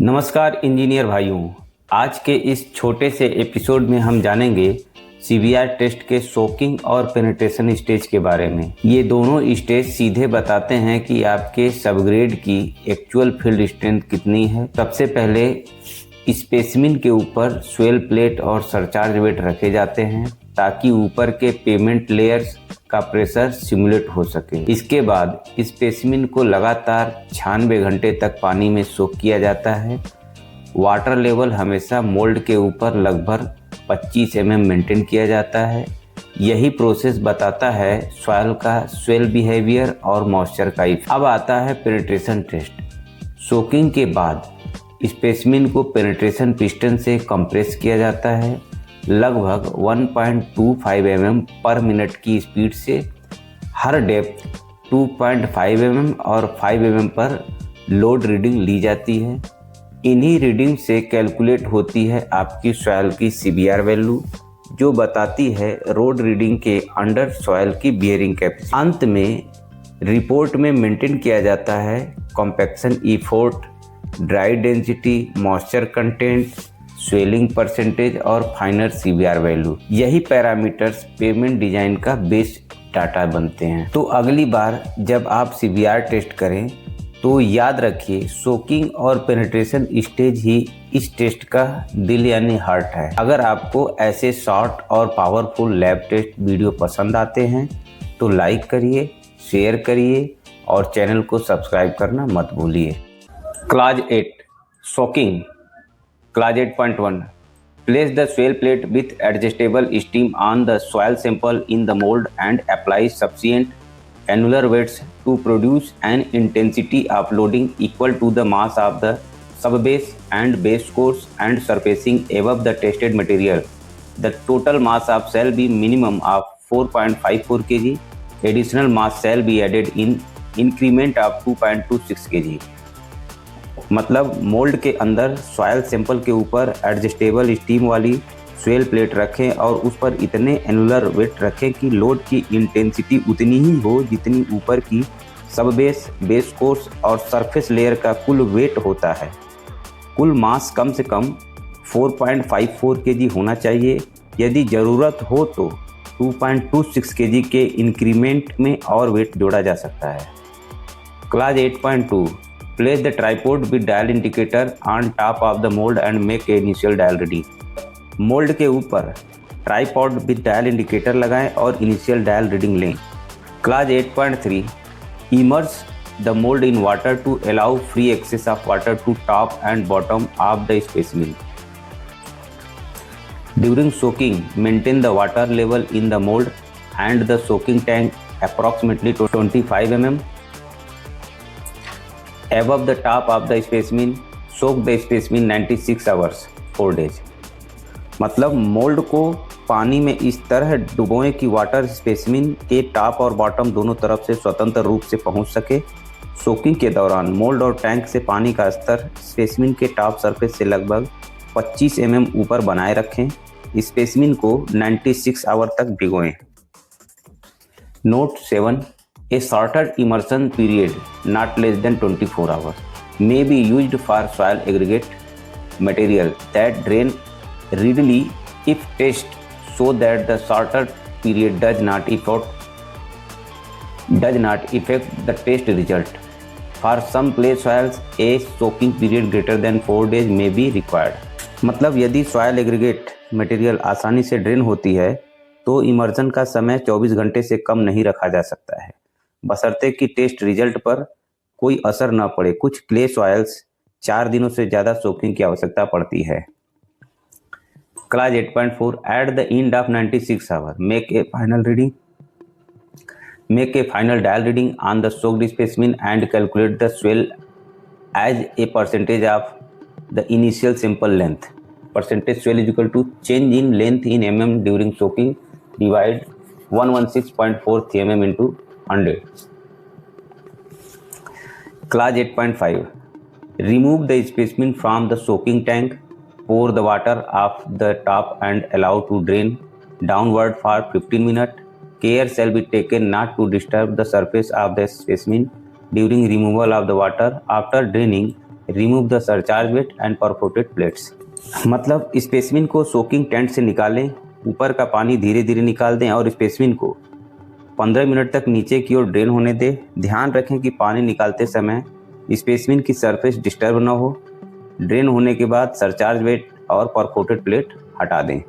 नमस्कार इंजीनियर भाइयों, आज के इस छोटे से एपिसोड में हम जानेंगे सीबीआर टेस्ट के सोकिंग और पेनिट्रेशन स्टेज के बारे में। ये दोनों स्टेज सीधे बताते हैं कि आपके सबग्रेड की एक्चुअल फील्ड स्ट्रेंथ कितनी है। सबसे पहले स्पेसिमिन के ऊपर स्वेल प्लेट और सरचार्ज वेट रखे जाते हैं ताकि ऊपर के पेमेंट लेयर्स का प्रेशर सिमुलेट हो सके। इसके बाद स्पेसिमिन को लगातार 96 घंटे तक पानी में सोक किया जाता है। वाटर लेवल हमेशा मोल्ड के ऊपर लगभग 25 mm मेंटेन किया जाता है। यही प्रोसेस बताता है सॉइल का स्वेल बिहेवियर और मॉइस्चर का इफेक्ट। अब आता है पेनिट्रेशन टेस्ट। सोकिंग के बाद स्पेसिमिन को पेनिट्रेशन पिस्टन से कंप्रेस किया जाता है लगभग 1.25 mm पर मिनट की स्पीड से। हर डेप्थ 2.5 mm और 5 mm पर लोड रीडिंग ली जाती है। इन्हीं रीडिंग से कैलकुलेट होती है आपकी सॉइल की सीबीआर वैल्यू, जो बताती है रोड रीडिंग के अंडर सॉइल की बियरिंग कैपेसिटी। अंत में रिपोर्ट में मेंटेन किया जाता है compaction effort, dry density, moisture content, swelling percentage और फाइनल सीबीआर वैल्यू। यही पैरामीटर्स पेमेंट डिजाइन का बेस डाटा बनते हैं। तो अगली बार जब आप सीबीआर टेस्ट करें तो याद रखिए सोकिंग और पेनिट्रेशन स्टेज ही इस टेस्ट का दिल यानी हार्ट है। अगर आपको ऐसे शॉर्ट और पावरफुल लैब टेस्ट वीडियो पसंद आते हैं तो लाइक करिए, शेयर करिए और चैनल को सब्सक्राइब करना मत भूलिए। Class 8 soaking. Class 8.1 Place the swell plate with adjustable steam on the soil sample in the mold and apply sufficient annular weights to produce an intensity of loading equal to the mass of the subbase and base course and surfacing above the tested material. The total mass of shall be minimum of 4.54 kg. Additional mass shall be added in increment of 2.26 kg. मतलब mould के अंदर soil sample के ऊपर adjustable steam वाली swell plate रखें और उस पर इतने एनुलर वेट रखें कि लोड की इंटेंसिटी उतनी ही हो जितनी ऊपर की सब बेस कोर्स और सरफेस लेयर का कुल वेट होता है। कुल मास कम से कम 4.54 kg होना चाहिए। यदि ज़रूरत हो तो 2.26 kg के इंक्रीमेंट में और वेट जोड़ा जा सकता है। Class 8.2 Place the tripod with dial indicator on top of the mold and make a initial dial reading. Mould के ऊपर ट्राइपॉड विद डायल इंडिकेटर लगाएं और इनिशियल डायल रीडिंग लें। Class 8.3 Immerse the mold in water to allow free access of water to top and bottom of the specimen. During soaking, maintain the water level in the mold and the soaking tank approximately 25 mm above the top of the specimen. Soak the specimen 96 hours 4 days. मतलब mould को पानी में इस तरह डुबोएं कि water specimen के top और bottom दोनों तरफ से स्वतंत्र रूप से पहुंच सके। सोकिंग के दौरान मोल्ड और टैंक से पानी का स्तर स्पेसिमिन के टॉप सरफेस से लगभग 25 mm ऊपर बनाए रखें। स्पेसिमिन को 96 आवर तक भिगोएं। Note 7 A shorter immersion period, not less than 24 hours, may be used for soil aggregate material that drain readily if test so that the shorter period does not affect the test result. For some clay soils, a soaking period greater than 4 days may be required. मतलब यदि soil aggregate material आसानी से drain होती है तो immersion का समय 24 घंटे से कम नहीं रखा जा सकता है, बशर्ते कि टेस्ट रिजल्ट पर कोई असर न पड़े। कुछ क्ले सॉइल्स 4 दिनों से ज़्यादा सोकिंग की आवश्यकता पड़ती है। Clause 8.4 at the end of 96 hour make a final dial reading on the soaked specimen and calculate the swell as a percentage of the initial sample length. Percentage swell is equal to change in length in mm during soaking divide 116.4 mm into 100. Class 8.5 Remove the specimen from the soaking tank, pour the water off the top and allow to drain downward for 15 minutes. Care shall be taken not to disturb the surface of the specimen during removal of the water. After draining, remove the surcharge weight and perforated plates. मतलब specimen को soaking tank से निकालें, ऊपर का पानी धीरे धीरे निकाल दें और स्पेसिमेन को 15 मिनट तक नीचे की ओर ड्रेन होने दें। ध्यान रखें कि पानी निकालते समय स्पेसिमेन की सरफेस डिस्टर्ब न हो। ड्रेन होने के बाद सरचार्ज वेट और परफोरेटेड प्लेट हटा दें।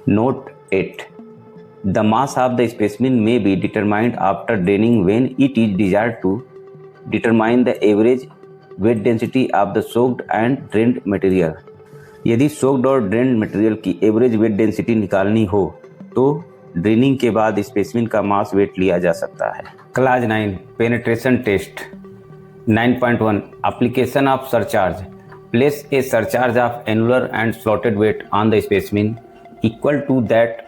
Note 8, the mass of the specimen may be determined after draining when it is desired to determine the average weight density of the soaked and drained material। यदि soaked और drained material की average weight density निकालनी हो तो draining के बाद specimen का mass weight लिया जा सकता है। Clause 9 penetration test. 9.1 application of surcharge. Place a surcharge of annular and slotted weight on the specimen equal to that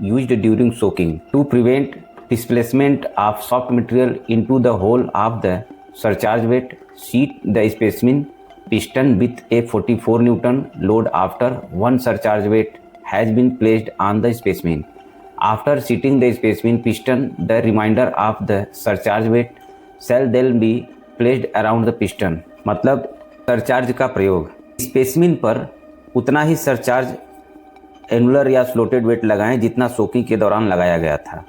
used during soaking to prevent displacement of soft material into the hole of the surcharge weight. Seat the specimen piston with a 44 Newton load after one surcharge weight has been placed on the specimen. After seating the specimen piston, the remainder of the surcharge weight shall then be placed around the piston। मतलब surcharge का प्रयोग, specimen पर उतना ही surcharge annular या slotted wait लगाएं जितना soaking के दौरान लगाया गया था।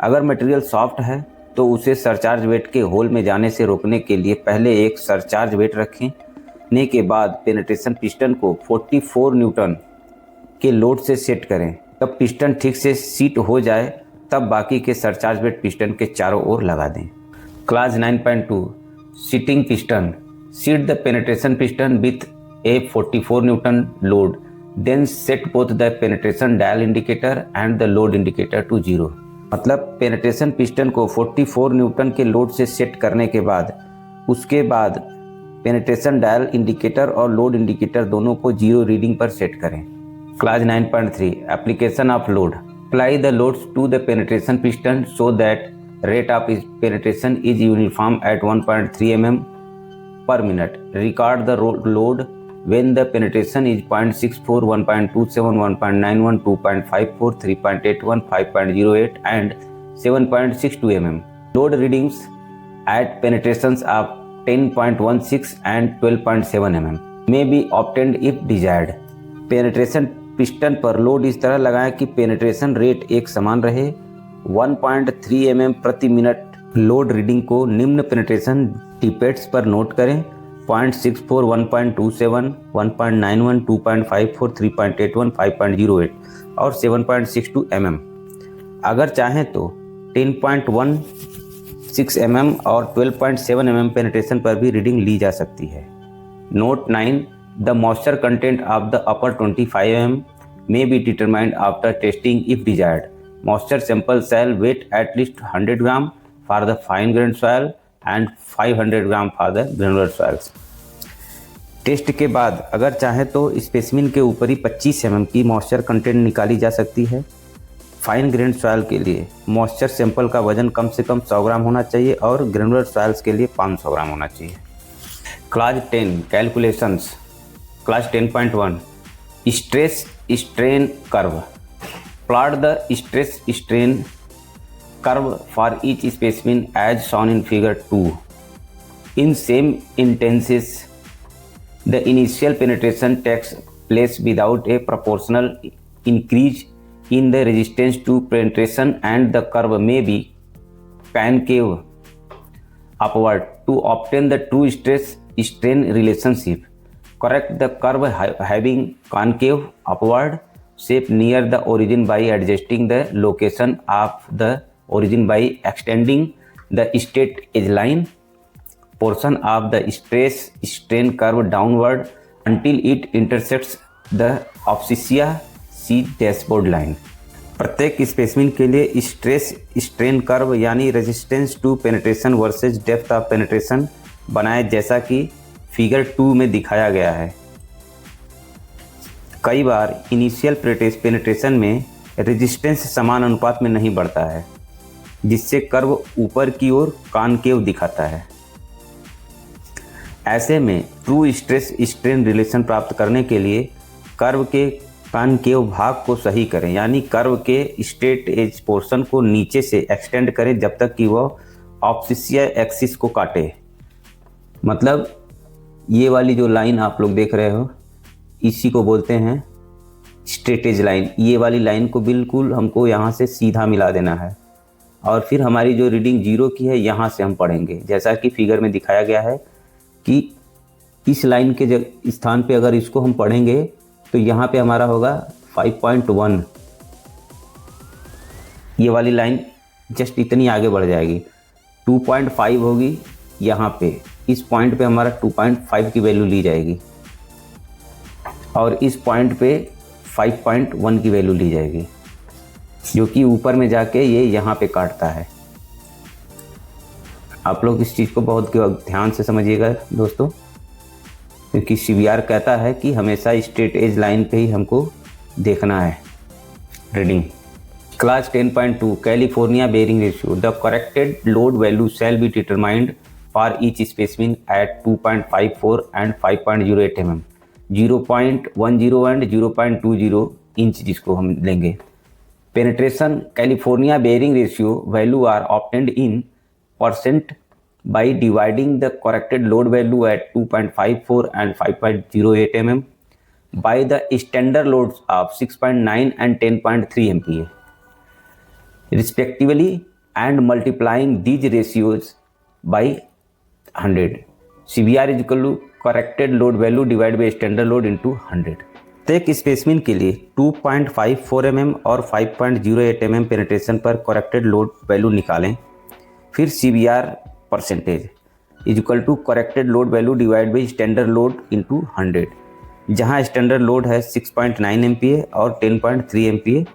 अगर मटेरियल सॉफ्ट है तो उसे सरचार्ज वेट के होल में जाने से रोकने के लिए पहले एक सरचार्ज वेट रखने के बाद पेनिट्रेशन पिस्टन को 44 न्यूटन के लोड से सेट करें। तब पिस्टन ठीक से सीट हो जाए तब बाकी के सरचार्ज वेट पिस्टन के चारों ओर लगा दें। Clause 9.2 seating piston. Seat the penetration piston with a 44 newton load, then set both the penetration dial indicator and the load indicator to 0। मतलब पेनिट्रेशन पिस्टन को 44 न्यूटन के लोड से सेट करने के बाद उसके बाद पेनिट्रेशन डायल इंडिकेटर और लोड इंडिकेटर दोनों को 0 रीडिंग पर सेट करें। Clause 9.3 application of load. Apply the loads to the penetration piston so that rate of penetration is uniform at 1.3 mm per minute। Record the load when the penetration is 0.64, 1.27, 1.91, 2.54, 3.81, 5.08 and 7.62 mm। Load readings at penetrations of 10.16 and 12.7 mm may be obtained if desired। Penetration piston पर load इस तरह लगाएं कि penetration rate एक समान रहे। 1.3 mm प्रति minute load reading को निम्न पेनिट्रेशन डिपेट्स पर नोट करें। 0.64, 1.27, 1.91, 2.54, 3.81, 5.08 और 7.62 mm। अगर चाहें तो 10.16 mm और 12.7 mm पेनिट्रेशन पर भी रीडिंग ली जा सकती है। Note 9, the moisture content of the upper 25 mm may be determined after testing if desired। Moisture sample shall weigh at least 100 gram for the fine grain soil and 500 gram for the granular soils. Test के बाद अगर चाहें तो specimen के ऊपरी 25 mm की moisture content निकाली जा सकती है। फाइन ग्रेन सॉइल के लिए मॉइस्चर सैंपल का वजन कम से कम 100 ग्राम होना चाहिए और ग्रेनुलर सॉइल्स के लिए 500 ग्राम होना चाहिए। Class 10 calculations. Class 10.1 stress strain curve. Plot the stress strain curve for each specimen as shown in figure 2। In same instances, the initial penetration takes place without a proportional increase in the resistance to penetration and the curve may be concave upward। To obtain the true stress strain relationship, correct the curve having concave upward shape near the origin by adjusting the location of the origin by extending the straight edge line portion of the stress strain curve downward until it intersects the abscissa C dashboard line। प्रत्येक specimen के लिए stress strain curve यानी resistance to penetration versus depth of penetration बनाएं जैसा कि figure 2 में दिखाया गया है। कई बार इनिशियल पेनिट्रेशन में रेजिस्टेंस समान अनुपात में नहीं बढ़ता है जिससे कर्व ऊपर की ओर कॉनकेव दिखाता है। ऐसे में ट्रू स्ट्रेस स्ट्रेन रिलेशन प्राप्त करने के लिए कर्व के कॉनकेव भाग को सही करें यानी कर्व के स्ट्रेट एज पोर्शन को नीचे से एक्सटेंड करें जब तक कि वह ऑब्सिसिया एक्सिस को काटे। मतलब ये वाली जो लाइन आप लोग देख रहे हो इसी को बोलते हैं स्ट्रेट एज लाइन। ये वाली लाइन को बिल्कुल हमको यहाँ से सीधा मिला देना है और फिर हमारी जो रीडिंग 0 की है यहाँ से हम पढ़ेंगे। जैसा कि फिगर में दिखाया गया है कि इस लाइन के स्थान पे अगर इसको हम पढ़ेंगे तो यहाँ पे हमारा होगा 5.1। ये वाली लाइन जस्ट इतनी आगे बढ़ जाएगी, 2.5 होगी यहाँ पे, इस पॉइंट पे हमारा 2.5 की वैल्यू ली जाएगी और इस पॉइंट पे 5.1 की वैल्यू ली जाएगी, जो कि ऊपर में जाके ये यहाँ पे काटता है। आप लोग इस चीज़ को बहुत ध्यान से समझिएगा दोस्तों, क्योंकि सीबीआर कहता है कि हमेशा स्ट्रेट एज लाइन पे ही हमको देखना है reading. Clause 10.2 California bearing ratio. The corrected load value shall be determined for each specimen at 2.54 and 5.08 mm, 0.10 and 0.20 inch जिसको हम लेंगे। Penetration California bearing ratio value are obtained in percent by dividing the corrected load value at 2.54 and 5.08 mm by the standard loads of 6.9 and 10.3 MPa respectively and multiplying these ratios by 100. CBR is equal to corrected load value divided by standard load into 100. तो एक specimen के लिए 2.54 mm और 5.08 mm penetration पर corrected load value निकालें। फिर CBR percentage is equal to corrected load value divide by standard load into 100, जहाँ standard load है 6.9 MPa और 10.3 MPa।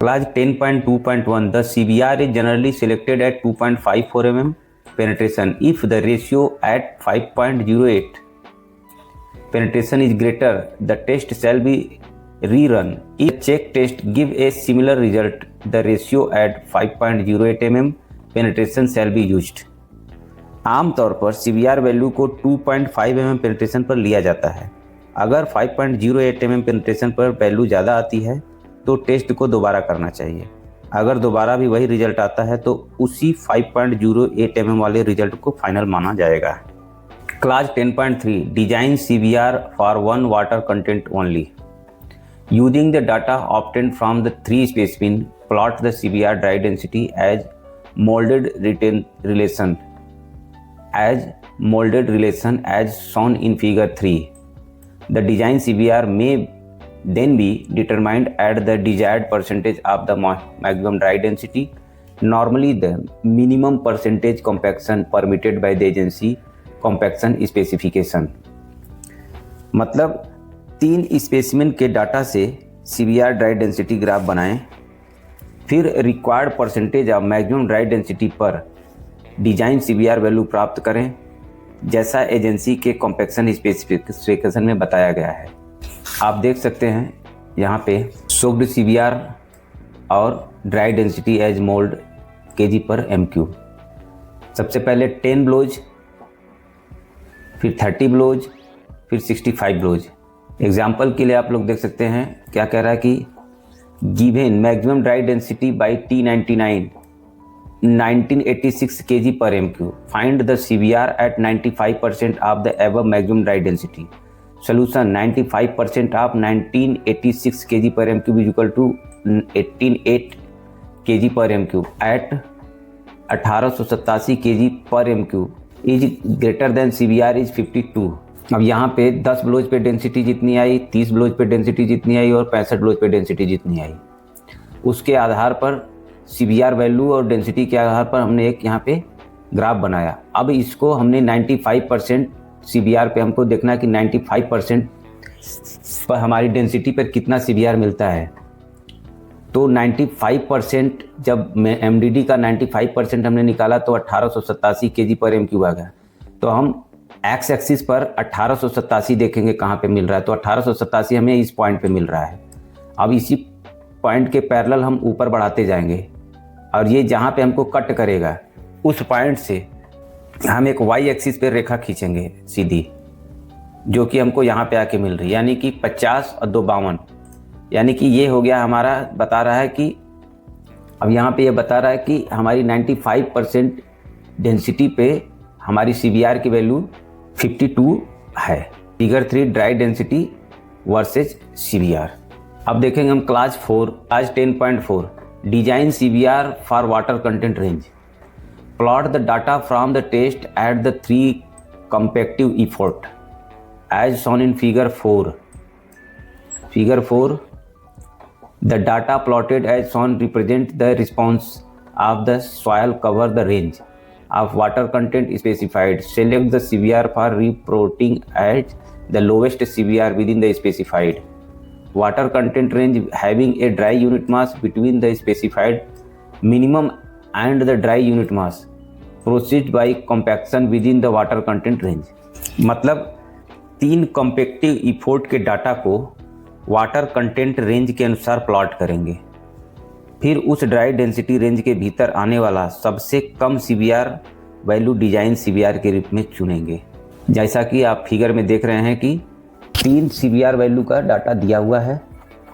Clause 10.2.1 the CBR is generally selected at 2.54 mm penetration if the ratio at 5.08 penetration is greater, the test shall be rerun. If check test give a similar result, the ratio at 5.08 mm penetration shall be used. आमतौर पर CBR value को 2.5 mm penetration पर लिया जाता है। अगर 5.08 mm penetration पर value ज़्यादा आती है तो टेस्ट को दोबारा करना चाहिए। अगर दोबारा भी वही रिजल्ट आता है तो उसी 5.08 mm वाले रिजल्ट को फाइनल माना जाएगा। Clause 10.3 design CBR for 1 water content only. Using the data obtained from the 3 specimen, plot the CBR dry density as moulded relation as shown in figure 3. The design CBR may then be determined at the desired percentage of the maximum dry density. Normally the minimum percentage compaction permitted by the agency compaction specification. मतलब 3 specimen के data से CBR dry density graph बनाएं, फिर required percentage of maximum dry density पर design CBR value प्राप्त करें, जैसा agency के कॉम्पैक्शन स्पेसिफिकेशन में बताया गया है। आप देख सकते हैं यहाँ पे सोक्ड CBR और dry density as mould kg पर MQ। सबसे पहले 10 ब्लोज, फिर 30 ब्लोज, फिर 65 ब्लोज। एग्जाम्पल के लिए आप लोग देख सकते हैं क्या कह रहा है कि given maximum dry density by T99 1986 kg per MQ. Find the CBR at 95% of the above maximum dry density. Solution 95% of 1986 kg per MQ is equal to 188 kg per MQ at 1887 kg per MQ is greater than CBR is 52. अब यहाँ पे 10 blows पे density जितनी आई, 30 blows पे density जितनी आई और 65 blows पे density जितनी आई, उसके आधार पर CBR वैल्यू और डेंसिटी के आधार पर हमने एक यहाँ पे ग्राफ बनाया। अब इसको हमने 95% CBR पे हमको देखना है कि 95% पर हमारी डेंसिटी पर कितना CBR मिलता है। तो 95% जब मैं MDD का 95% हमने निकाला तो 1887 kg पर MQ आ गया। तो हम एक्स एक्सिस पर 1887 देखेंगे कहाँ पे मिल रहा है, तो 1887 हमें इस पॉइंट पे मिल रहा है। अब इसी पॉइंट के पैरेलल हम ऊपर बढ़ाते जाएंगे और ये जहाँ पे हमको कट करेगा उस पॉइंट से हम एक वाई एक्सिस पे रेखा खींचेंगे सीधी, जो कि हमको यहाँ पे आके मिल रही है, यानी कि 50 और 2 52, यानी कि ये हो गया हमारा। बता रहा है कि अब यहाँ पे ये बता रहा है कि हमारी 95% डेंसिटी पे हमारी CBR की वैल्यू 52 है। Figure 3 dry density versus CBR। अब देखेंगे हम क्लास 4 आज 10.4 design CBR for water content range. Plot the data from the test at the 3 compactive effort as shown in figure 4। Figure 4 the data plotted as shown represent the response of the soil cover the range of water content specified. Select the CBR for reporting at the lowest CBR within the specified water content range having a dry unit mass between the specified minimum and the dry unit mass. Proceed by compaction within the water content range। मतलब 3 कॉम्पेक्टिव effort के data को water content range के अनुसार plot करेंगे, फिर उस dry density range के भीतर आने वाला सबसे कम CBR वैल्यू डिजाइन CBR के रूप में चुनेंगे। जैसा कि आप फिगर में देख रहे हैं कि 3 CBR वैल्यू का डाटा दिया हुआ है।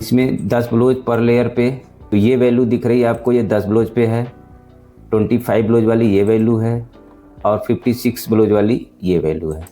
इसमें 10 ब्लोज पर लेयर पे, तो ये वैल्यू दिख रही है आपको, ये 10 ब्लोज पे है, 25 ब्लोज वाली ये वैल्यू है और 56 ब्लोज वाली ये वैल्यू है।